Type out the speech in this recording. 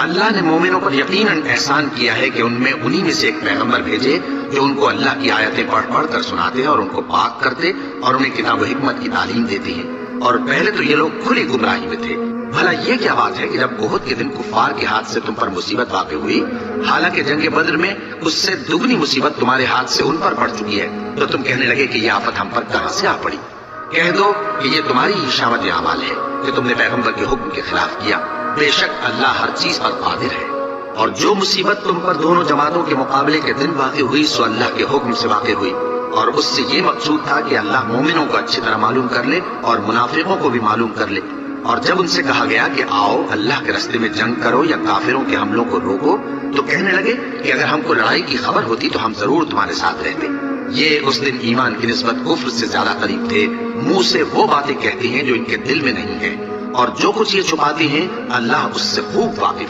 اللہ نے مومنوں پر یقیناً احسان کیا ہے کہ ان میں انہی میں سے ایک پیغمبر بھیجے جو ان کو اللہ کی آیتیں پڑھ پڑھ کر سناتے ہیں اور ان کو پاک کرتے اور انہیں کتاب و حکمت کی تعلیم دیتے ہیں، اور پہلے تو یہ لوگ کھلی گمراہی میں تھے۔ بھلا یہ کیا بات ہے کہ جب احد کے دن کفار کے ہاتھ سے تم پر مصیبت واقع ہوئی، حالانکہ جنگ بدر میں اس سے دگنی مصیبت تمہارے ہاتھ سے ان پر پڑ چکی ہے، تو تم کہنے لگے کہ یہ آفت ہم پر کہاں سے آ پڑی؟ کہہ دو کہ یہ تمہاری ہی شامت اعمال ہے کہ تم نے پیغمبر کے حکم کے خلاف کیا، بے شک اللہ ہر چیز پر قادر ہے۔ اور جو مصیبت تم پر دونوں جماعتوں کے مقابلے کے دن واقع ہوئی سو اللہ کے حکم سے واقع ہوئی، اور اس سے یہ مقصود تھا کہ اللہ مومنوں کو اچھی طرح معلوم کر لے اور منافقوں کو بھی معلوم کر لے۔ اور جب ان سے کہا گیا کہ آؤ اللہ کے راستے میں جنگ کرو یا کافروں کے حملوں کو روکو، تو کہنے لگے کہ اگر ہم کو لڑائی کی خبر ہوتی تو ہم ضرور تمہارے ساتھ رہتے۔ یہ اس دن ایمان کی نسبت کفر سے زیادہ قریب تھے، منہ سے وہ باتیں کہتے ہیں جو ان کے دل میں نہیں ہیں، اور جو کچھ یہ چھپاتے ہیں اللہ اس سے خوب واقف